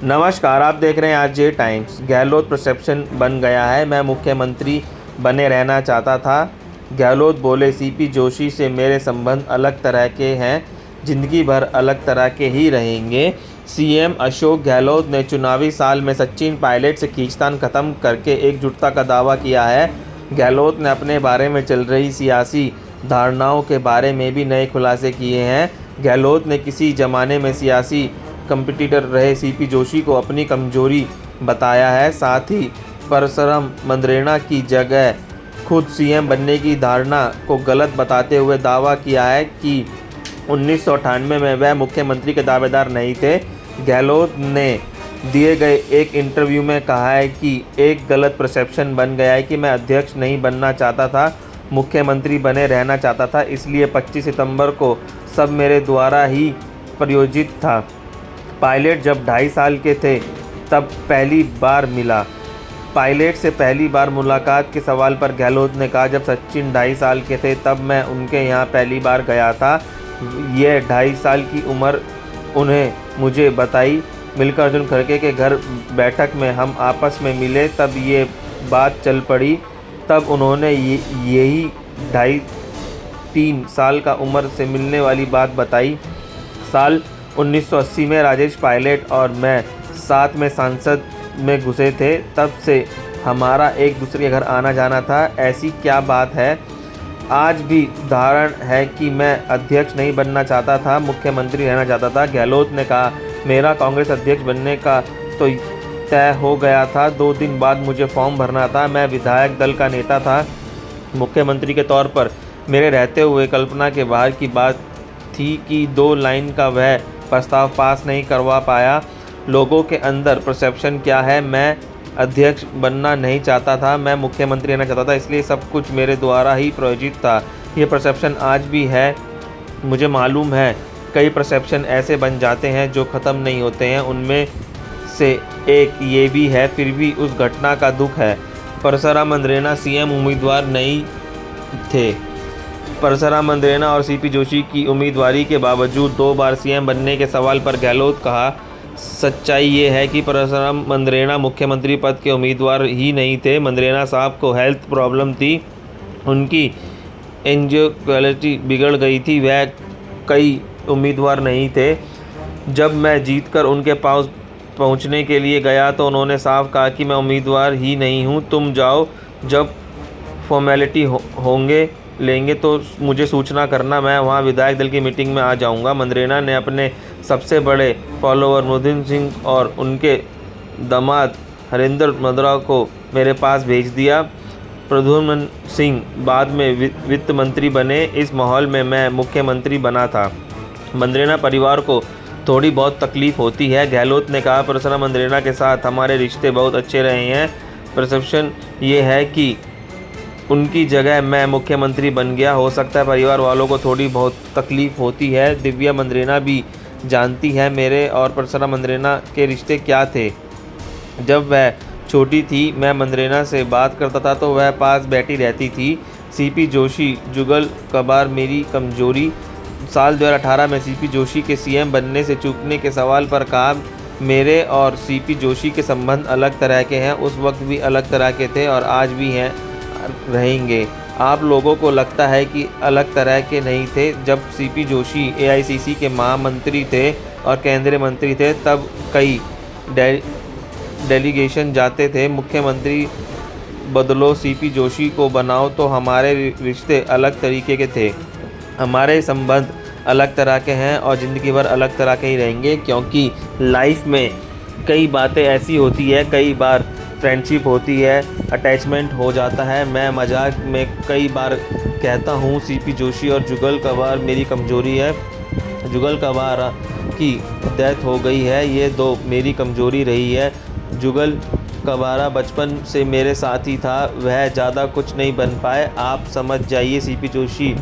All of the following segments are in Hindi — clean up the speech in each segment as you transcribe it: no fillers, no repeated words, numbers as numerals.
नमस्कार, आप देख रहे हैं आज जे टाइम्स। गहलोत परसेप्शन बन गया है, मैं मुख्यमंत्री बने रहना चाहता था। गहलोत बोले, सीपी जोशी से मेरे संबंध अलग तरह के हैं, जिंदगी भर अलग तरह के ही रहेंगे। सीएम अशोक गहलोत ने चुनावी साल में सचिन पायलट से खींचतान खत्म करके एकजुटता का दावा किया है। गहलोत ने अपने बारे में चल रही सियासी धारणाओं के बारे में भी नए खुलासे किए हैं। गहलोत ने किसी ज़माने में सियासी कंपटीटर रहे सीपी जोशी को अपनी कमजोरी बताया है। साथ ही परसराम मंदरेना की जगह खुद सीएम बनने की धारणा को गलत बताते हुए दावा किया है कि 1998 में वह मुख्यमंत्री के दावेदार नहीं थे। गहलोत ने दिए गए एक इंटरव्यू में कहा है कि एक गलत परसेप्शन बन गया है कि मैं अध्यक्ष नहीं बनना चाहता था, मुख्यमंत्री बने रहना चाहता था, इसलिए 25 सितंबर को सब मेरे द्वारा ही प्रायोजित था। पायलट जब 2.5 साल के थे तब पहली बार मिला। पायलट से पहली बार मुलाकात के सवाल पर गहलोत ने कहा, जब सचिन 2.5 साल के थे तब मैं उनके यहाँ पहली बार गया था। यह 2.5 साल की उम्र उन्हें मुझे बताई। मल्लिकार्जुन खड़गे के घर बैठक में हम आपस में मिले, तब ये बात चल पड़ी। तब उन्होंने यही 2.5-3 साल का उम्र से मिलने वाली बात बताई। साल 1980 में राजेश पायलट और मैं साथ में संसद में घुसे थे, तब से हमारा एक दूसरे के घर आना जाना था। ऐसी क्या बात है? आज भी उदाहरण है कि मैं अध्यक्ष नहीं बनना चाहता था, मुख्यमंत्री रहना चाहता था। गहलोत ने कहा, मेरा कांग्रेस अध्यक्ष बनने का तो तय हो गया था, 2 दिन बाद मुझे फॉर्म भरना था। मैं विधायक दल का नेता था, मुख्यमंत्री के तौर पर मेरे रहते हुए कल्पना के बाहर की बात थी कि 2 लाइन का वह प्रस्ताव पास नहीं करवा पाया। लोगों के अंदर परसेप्शन क्या है? मैं अध्यक्ष बनना नहीं चाहता था, मैं मुख्यमंत्री रहना चाहता था, इसलिए सब कुछ मेरे द्वारा ही प्रायोजित था। ये परसेप्शन आज भी है। मुझे मालूम है कई परसेप्शन ऐसे बन जाते हैं जो ख़त्म नहीं होते हैं, उनमें से एक ये भी है। फिर भी उस घटना का दुख है। परसराम मंदरेना सीएम उम्मीदवार नहीं थे। परसराम मंदरेना और सीपी जोशी की उम्मीदवारी के बावजूद 2 बार सीएम बनने के सवाल पर गहलोत कहा, सच्चाई ये है कि परसराम मंदरेना मुख्यमंत्री पद के उम्मीदवार ही नहीं थे। मंदरेना साहब को हेल्थ प्रॉब्लम थी, उनकी एंजियोग्राफी बिगड़ गई थी, वह कई उम्मीदवार नहीं थे। जब मैं जीतकर उनके पास पहुंचने के लिए गया तो उन्होंने साफ कहा कि मैं उम्मीदवार ही नहीं हूं, तुम जाओ, जब फॉर्मेलिटी होंगे लेंगे तो मुझे सूचना करना, मैं वहां विधायक दल की मीटिंग में आ जाऊंगा। मंदरेना ने अपने सबसे बड़े फॉलोअर मोहद्दीन सिंह और उनके दामाद हरिंदर मद्रा को मेरे पास भेज दिया। प्रद्युम्न सिंह बाद में वित्त मंत्री बने। इस माहौल में मैं मुख्यमंत्री बना था। मंदरेना परिवार को थोड़ी बहुत तकलीफ़ होती है। गहलोत ने कहा, परसराम मंदरेना के साथ हमारे रिश्ते बहुत अच्छे रहे हैं। परसेप्शन ये है कि उनकी जगह मैं मुख्यमंत्री बन गया। हो सकता है परिवार वालों को थोड़ी बहुत तकलीफ़ होती है। दिव्या मंदरेना भी जानती है मेरे और परसराम मंदरेना के रिश्ते क्या थे। जब वह छोटी थी, मैं मंदरेना से बात करता था तो वह पास बैठी रहती थी। सीपी जोशी जुगल कबार मेरी कमजोरी। साल 2018 में सीपी जोशी के सीएम बनने से चूकने के सवाल पर कहा, मेरे और सीपी जोशी के संबंध अलग तरह के हैं, उस वक्त भी अलग तरह के थे और आज भी हैं, रहेंगे। आप लोगों को लगता है कि अलग तरह के नहीं थे। जब सीपी जोशी एआईसीसी के महामंत्री थे और केंद्रीय मंत्री थे, तब कई डेलीगेशन जाते थे। मुख्यमंत्री बदलो, सीपी जोशी को बनाओ, तो हमारे रिश्ते अलग तरीके के थे। हमारे संबंध अलग तरह के हैं और ज़िंदगी भर अलग तरह के ही रहेंगे, क्योंकि लाइफ में कई बातें ऐसी होती है, कई बार फ्रेंडशिप होती है, अटैचमेंट हो जाता है। मैं मजाक में कई बार कहता हूँ, सीपी जोशी और जुगल कबार मेरी कमजोरी है। जुगल कबार की डेथ हो गई है, ये 2 मेरी कमजोरी रही है। जुगल कबारा बचपन से मेरे साथ ही था, वह ज़्यादा कुछ नहीं बन पाए, आप समझ जाइए। सीपी जोशी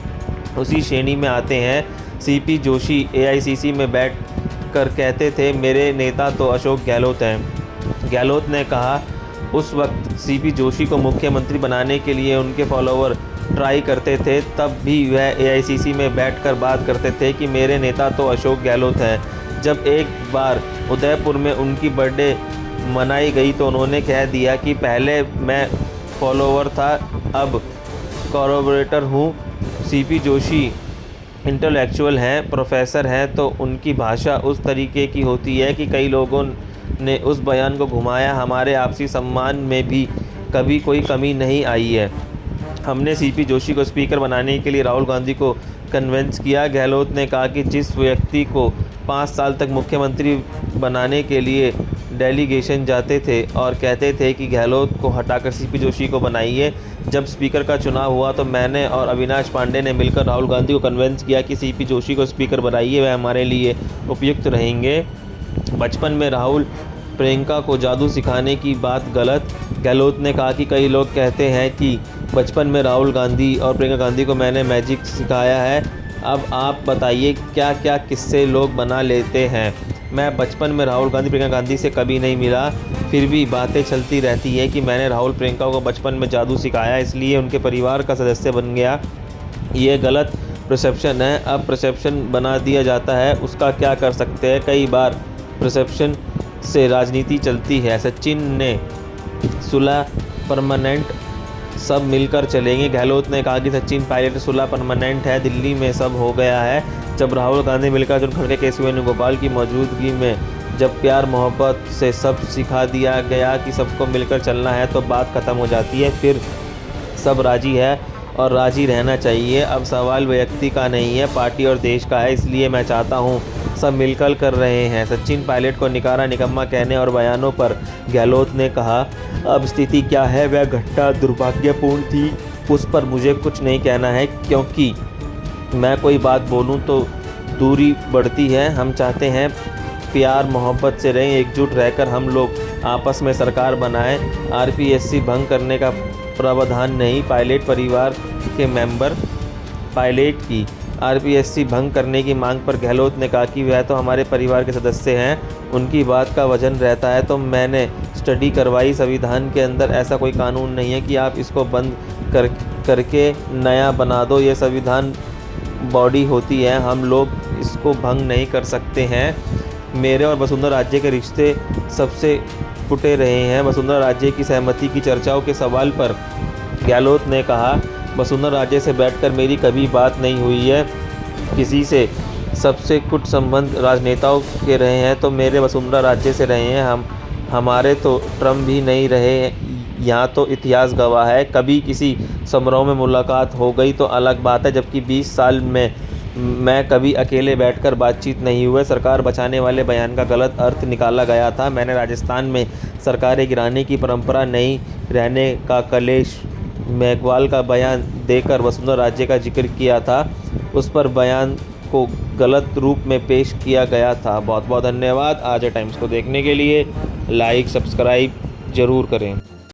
उसी श्रेणी में आते हैं। सीपी जोशी एआईसीसी में बैठ कर कहते थे, मेरे नेता तो अशोक गहलोत हैं। गहलोत ने कहा, उस वक्त सीपी जोशी को मुख्यमंत्री बनाने के लिए उनके फॉलोअर ट्राई करते थे तब भी वह एआईसीसी में बैठकर बात करते थे कि मेरे नेता तो अशोक गहलोत हैं। जब एक बार उदयपुर में उनकी बर्थडे मनाई गई तो उन्होंने कह दिया कि पहले मैं फॉलोवर था, अब कॉरपोरेटर हूँ। सीपी जोशी इंटेलेक्चुअल हैं, प्रोफेसर हैं, तो उनकी भाषा उस तरीके की होती है कि कई लोगों ने उस बयान को घुमाया। हमारे आपसी सम्मान में भी कभी कोई कमी नहीं आई है। हमने सीपी जोशी को स्पीकर बनाने के लिए राहुल गांधी को कन्विंस किया। गहलोत ने कहा कि जिस व्यक्ति को 5 साल तक मुख्यमंत्री बनाने के लिए डेलीगेशन जाते थे और कहते थे कि गहलोत को हटाकर सीपी जोशी को बनाइए, जब स्पीकर का चुनाव हुआ तो मैंने और अविनाश पांडे ने मिलकर राहुल गांधी को कन्विंस किया कि सीपी जोशी को स्पीकर बनाइए, वह हमारे लिए उपयुक्त रहेंगे। बचपन में राहुल प्रियंका को जादू सिखाने की बात गलत। गहलोत ने कहा कि कई लोग कहते हैं कि बचपन में राहुल गांधी और प्रियंका गांधी को मैंने मैजिक सिखाया है। अब आप बताइए क्या क्या किस्से लोग बना लेते हैं। मैं बचपन में राहुल गांधी प्रियंका गांधी से कभी नहीं मिला, फिर भी बातें चलती रहती है कि मैंने राहुल प्रियंका को बचपन में जादू सिखाया, इसलिए उनके परिवार का सदस्य बन गया। ये गलत परसेप्शन है, अब परसेप्शन बना दिया जाता है, उसका क्या कर सकते हैं। कई बार परसेप्शन से राजनीति चलती है। सचिन ने सुलह परमानेंट, सब मिलकर चलेंगे। गहलोत ने कहा कि सचिन पायलट सुलह परमानेंट है, दिल्ली में सब हो गया है। जब राहुल गांधी मिलकर अर्जुन खड़गे, केसी वेणुगोपाल की मौजूदगी में जब प्यार मोहब्बत से सब सिखा दिया गया कि सबको मिलकर चलना है तो बात ख़त्म हो जाती है, फिर सब राजी है और राजी रहना चाहिए। अब सवाल व्यक्ति का नहीं है, पार्टी और देश का है, इसलिए मैं चाहता हूँ सब मिलकर कर रहे हैं। सचिन पायलट को निकारा निकम्मा कहने और बयानों पर गहलोत ने कहा, अब स्थिति क्या है, वह घटना दुर्भाग्यपूर्ण थी, उस पर मुझे कुछ नहीं कहना है, क्योंकि मैं कोई बात बोलूं तो दूरी बढ़ती है। हम चाहते हैं प्यार मोहब्बत से रहें, एकजुट रहकर हम लोग आपस में सरकार बनाएं। आरपीएससी भंग करने का प्रावधान नहीं। पायलट परिवार के मेंबर पायलट की आरपीएससी भंग करने की मांग पर गहलोत ने कहा कि वह तो हमारे परिवार के सदस्य हैं, उनकी बात का वजन रहता है। तो मैंने स्टडी करवाई, संविधान के अंदर ऐसा कोई कानून नहीं है कि आप इसको बंद करके नया बना दो। ये संविधान बॉडी होती है, हम लोग इसको भंग नहीं कर सकते हैं। मेरे और वसुंधरा राजे के रिश्ते सबसे टूटे रहे हैं। वसुंधरा राजे की सहमति की चर्चाओं के सवाल पर गहलोत ने कहा, वसुंधरा राजे से बैठकर मेरी कभी बात नहीं हुई है, किसी से सबसे कुछ संबंध राजनेताओं के रहे हैं तो मेरे वसुंधरा राजे से रहे हैं। हमारे तो ट्रम्प भी नहीं रहे, यहाँ तो इतिहास गवाह है। कभी किसी समारोह में मुलाकात हो गई तो अलग बात है, जबकि 20 साल में मैं कभी अकेले बैठकर बातचीत नहीं हुए। सरकार बचाने वाले बयान का गलत अर्थ निकाला गया था। मैंने राजस्थान में सरकारें गिराने की परंपरा नहीं रहने का कलेश मेघवाल का बयान देकर वसुंधरा राजे का जिक्र किया था, उस पर बयान को गलत रूप में पेश किया गया था। बहुत बहुत धन्यवाद। आज टाइम्स को देखने के लिए लाइक सब्सक्राइब ज़रूर करें।